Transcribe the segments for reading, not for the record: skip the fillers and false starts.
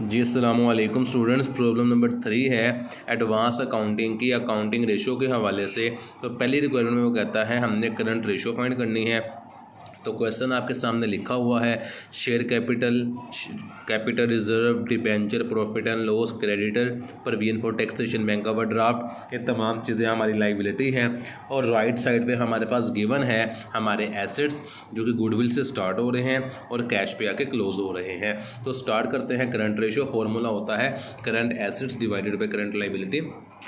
जी अस्सलामु अलैकुम students. Problem number 3 है एडवांस अकाउंटिंग की अकाउंटिंग रेशो के हवाले से। तो पहली रिक्वायरमेंट में वो कहता है हमने करंट रेशो फाइंड करनी है। तो क्वेश्चन आपके सामने लिखा हुआ है share capital reserve debenture profit and loss creditor provision for taxation bank overdraft, ये तमाम चीज़ें हमारी लाइबिलिटी हैं। और राइट साइड पे हमारे पास गिवन है हमारे एसेट्स जो कि गुडविल से स्टार्ट हो रहे हैं और कैश पे आके क्लोज हो रहे हैं। तो स्टार्ट करते हैं करंट रेशो। फॉर्मूला होता है current assets divided by current liability.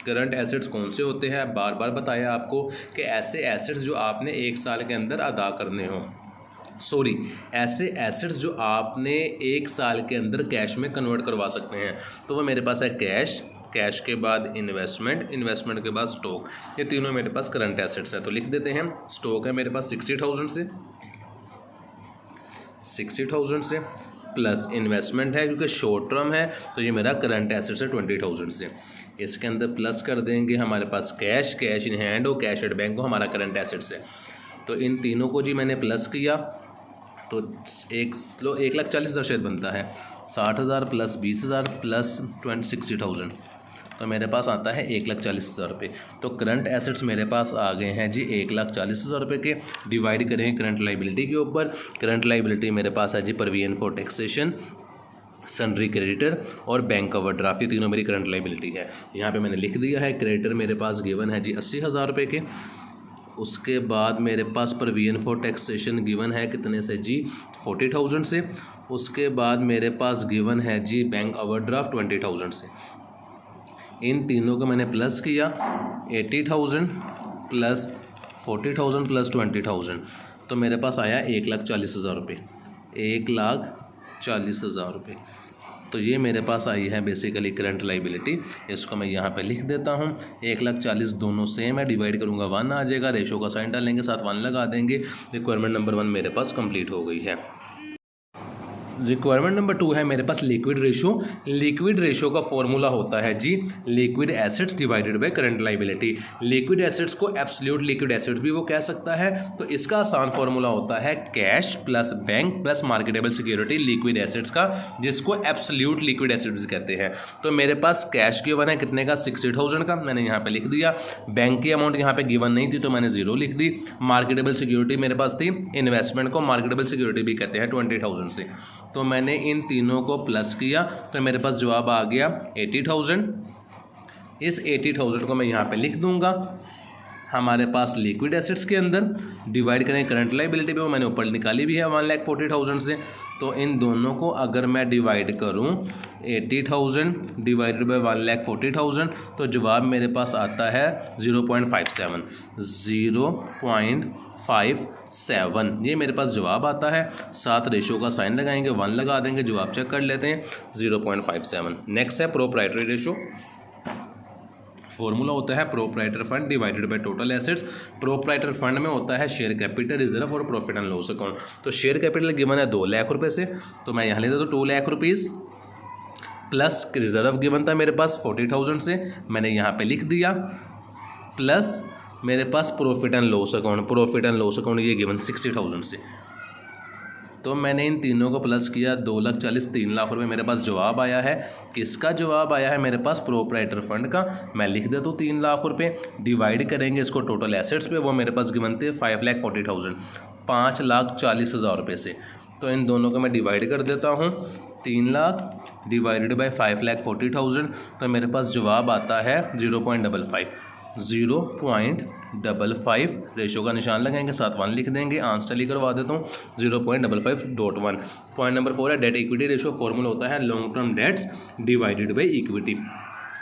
Current assets कौन से होते हैं, बार बार बताया आपको कि ऐसे एसेट्स जो आपने एक साल के अंदर अदा करने हों, ऐसे एसेट्स जो आपने एक साल के अंदर कैश में कन्वर्ट करवा सकते हैं। तो वो मेरे पास है कैश के बाद इन्वेस्टमेंट के बाद स्टॉक, ये तीनों मेरे पास करंट एसेट्स है। तो लिख देते हैं स्टॉक है मेरे पास 60,000 से प्लस इन्वेस्टमेंट है क्योंकि शॉर्ट टर्म है तो ये मेरा करंट एसेट्स है 20,000 से। इसके अंदर प्लस कर देंगे हमारे पास कैश इन हैंड और कैश एट बैंक को हमारा करंट एसेट्स है। तो इन तीनों को जी मैंने प्लस किया तो 1,40,000 शायद बनता है। 60,000 प्लस 20,000 प्लस 60,000 तो मेरे पास आता है 1,40,000 रुपये। तो करंट एसेट्स मेरे पास आ गए हैं जी 1,40,000 रुपये के। डिवाइड करेंगे करंट लाइबिलिटी के ऊपर। करंट लाइबिलिटी मेरे पास है जी provision for taxation, sundry creditor और बैंक ओवरड्राफ्ट, ये तीनों मेरी करंट लाइबिलिटी है। यहाँ पे मैंने लिख दिया है। क्रेडिटर मेरे पास गिवन है जी 80,000 रुपये के। उसके बाद मेरे पास प्रोविजन फॉर टैक्सेशन गिवन है कितने से जी 40,000 से। उसके बाद मेरे पास गिवन है जी बैंक ओवरड्राफ्ट 20,000 से। इन तीनों को मैंने प्लस किया 80,000 प्लस 40,000 प्लस 20,000 तो मेरे पास आया 1,40,000 रुपये। 1,40,000 रुपये तो ये मेरे पास आई है बेसिकली करंट लाइबिलिटी। इसको मैं यहाँ पे लिख देता हूँ। 1,40,000 दोनों सेम है, डिवाइड करूँगा 1 आ जाएगा, रेशो का साइन डालेंगे, साथ 1 लगा देंगे। रिक्वायरमेंट नंबर 1 मेरे पास कंप्लीट हो गई है। रिक्वायरमेंट नंबर 2 है मेरे पास लिक्विड रेशो। लिक्विड रेशो का फॉर्मूला होता है जी liquid assets divided by current liability. Liquid assets को एब्सोल्यूट लिक्विड एसेट्स भी वो कह सकता है। तो इसका आसान फॉर्मूला होता है cash plus bank plus marketable security liquid assets का, जिसको एब्सोल्यूट लिक्विड एसेट्स कहते हैं। तो मेरे पास कैश गिवन है कितने का 60,000 का, मैंने यहाँ पे लिख दिया। बैंक की अमाउंट यहाँ पे गिवन नहीं थी तो मैंने 0 लिख दी। मार्केटेबल सिक्योरिटी मेरे पास थी, इन्वेस्टमेंट को मार्केटेबल सिक्योरिटी भी कहते हैं 20,000 से। तो मैंने इन तीनों को प्लस किया तो मेरे पास जवाब आ गया 80,000। इस 80,000 को मैं यहाँ पे लिख दूंगा हमारे पास लिक्विड एसेट्स के अंदर। डिवाइड करें करंट लाइबिलिटी पे, वो मैंने ऊपर निकाली भी है 1,40,000 से। तो इन दोनों को अगर मैं डिवाइड करूँ 80,000 डिवाइडेड बाई 1,40,000 तो जवाब मेरे पास आता है 0.57 ये मेरे पास जवाब आता है। साथ रेशो का साइन लगाएंगे, 1 लगा देंगे, जवाब चेक कर लेते हैं 0.57। नेक्स्ट है प्रोप्राइटरी रेशो। फॉर्मूला होता है proprietor fund divided by total assets. Proprietor fund में होता है शेयर कैपिटल रिजर्व और प्रॉफिट एंड लॉस अकाउंट। तो शेयर कैपिटल गिवन है 2 लाख रुपये से, तो मैं यहाँ ले देता हूँ 2 lakh rupees plus reserve given था मेरे पास 40,000 से, मैंने यहाँ पे लिख दिया। प्लस मेरे पास प्रॉफिट एंड लॉस अकाउंट ये गिवन 60,000 से। तो मैंने इन तीनों को प्लस किया 2,40,000 3 लाख रुपये मेरे पास जवाब आया है। किसका जवाब आया है मेरे पास प्रोप्राइटर फंड का। मैं लिख देता हूँ 3 लाख रुपये। डिवाइड करेंगे इसको टोटल एसेट्स पे, वो मेरे पास गिवन थे 5,40,000 5,40,000 रुपये से। तो इन दोनों को मैं डिवाइड कर देता हूँ 3 लाख डिवाइडेड बाई 5,40,000 तो मेरे पास जवाब आता है 0.55 रेशो का निशान लगाएंगे, साथ 1 लिख देंगे। आंसर टैली करवा देता हूँ 0.55.1। पॉइंट नंबर 4 है डेट इक्विटी रेशो। फॉर्मूला होता है long term debts divided by equity.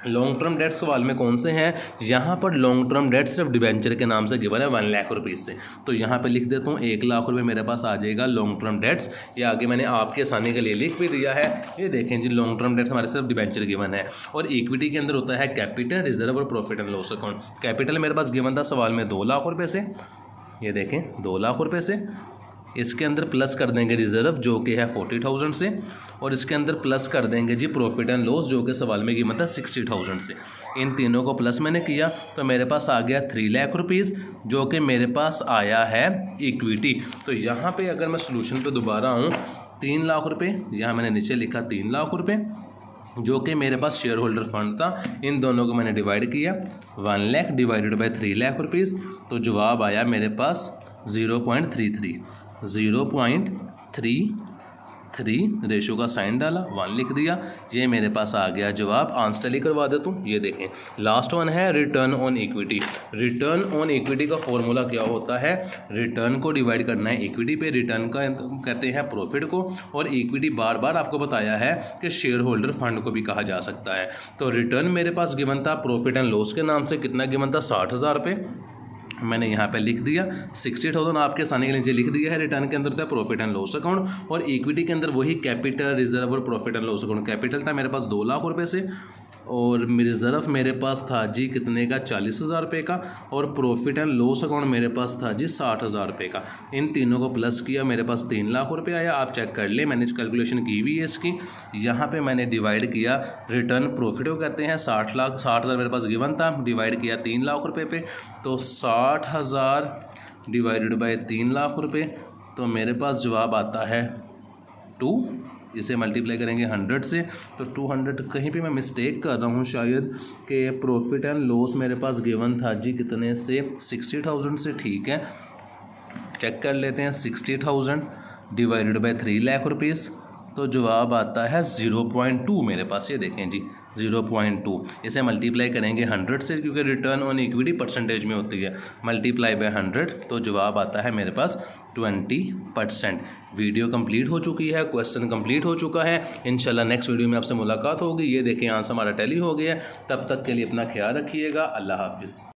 Long term debts सवाल में कौन से हैं, यहाँ पर लॉन्ग टर्म डेट सिर्फ डिबेंचर के नाम से गिवन है 1 लाख रुपये से। तो यहाँ पे लिख देता हूँ 1 लाख रुपये मेरे पास आ जाएगा लॉन्ग टर्म डेट्स। ये आगे मैंने आपके आसानी के लिए लिख भी दिया है। ये देखें जी लॉन्ग टर्म डेट्स हमारे सिर्फ डिबेंचर गिवन है। और इक्विटी के अंदर होता है कैपिटल रिजर्व और profit and loss account. Capital मेरे पास गिवन था सवाल में 2 लाख रुपये से, ये देखें 2 लाख रुपये से। इसके अंदर प्लस कर देंगे रिजर्व जो कि है 40,000 से, और इसके अंदर प्लस कर देंगे जी प्रॉफिट एंड लॉस जो कि सवाल में कीमत है 60,000 से। इन तीनों को प्लस मैंने किया तो मेरे पास आ गया 3 लाख रुपीज़ जो कि मेरे पास आया है इक्विटी। तो यहाँ पे अगर मैं सोल्यूशन पे दोबारा आऊँ 3 लाख रुपये, यहाँ मैंने नीचे लिखा 3 लाख रुपये जो कि मेरे पास शेयर होल्डर फंड था। इन दोनों को मैंने डिवाइड किया, 1 lakh divided by 3 lakh rupees, तो जवाब आया मेरे पास 0.33। 0.33 रेशो का साइन डाला, 1 लिख दिया, ये मेरे पास आ गया जवाब। आंसर टैली करवा देता हूँ। ये देखें लास्ट वन है return on equity. Return on equity का फॉर्मूला क्या होता है? रिटर्न को डिवाइड करना है इक्विटी पे, रिटर्न का कहते हैं प्रॉफिट को, और इक्विटी बार बार आपको बताया है कि शेयर होल्डर फंड को भी कहा जा सकता है। तो रिटर्न मेरे पास गिवन था प्रॉफिट एंड लॉस के नाम से, कितना गिवन था? 60,000 रुपये। मैंने यहाँ पे लिख दिया 60,000 आपके सामने के नीचे लिख दिया है। रिटर्न के अंदर था प्रॉफिट एंड लॉस अकाउंट, और इक्विटी के अंदर वही कैपिटल रिजर्व और profit and loss account. Capital था मेरे पास 2 लाख रुपए से, और रिजर्व मेरे पास था जी कितने का? 40,000 रुपये का, और प्रॉफिट एंड लॉस अकाउंट मेरे पास था जी 60,000 रुपये का। इन तीनों को प्लस किया, मेरे पास 3 लाख रुपये आया। आप चेक कर ले, मैंने कैलकुलेशन की हुई है इसकी। यहाँ पे मैंने डिवाइड किया, रिटर्न प्रॉफिट को कहते हैं 60,000 मेरे पास गिवन था, डिवाइड किया 3 लाख रुपये पे, तो 60,000 डिवाइडेड बाय 3 लाख रुपये, तो मेरे पास जवाब आता है 2। इसे मल्टीप्लाई करेंगे 100 से, तो 200। कहीं पे मैं मिस्टेक कर रहा हूँ शायद, कि प्रॉफिट एंड लॉस मेरे पास गिवन था जी कितने से? 60,000 से। ठीक है, चेक कर लेते हैं। 60,000 डिवाइडेड बाय 3 लाख रुपीज़, तो जवाब आता है 0.2 मेरे पास। ये देखें जी 0.2। इसे मल्टीप्लाई करेंगे 100 से, क्योंकि रिटर्न ऑन इक्विटी परसेंटेज में होती है। मल्टीप्लाई बाय 100, तो जवाब आता है मेरे पास 20%। वीडियो कंप्लीट हो चुकी है, क्वेश्चन कंप्लीट हो चुका है। इंशाल्लाह नेक्स्ट वीडियो में आपसे मुलाकात होगी। ये देखें आंसर हमारा टैली हो गया है। तब तक के लिए अपना ख्याल रखिएगा। अल्लाह हाफिज़।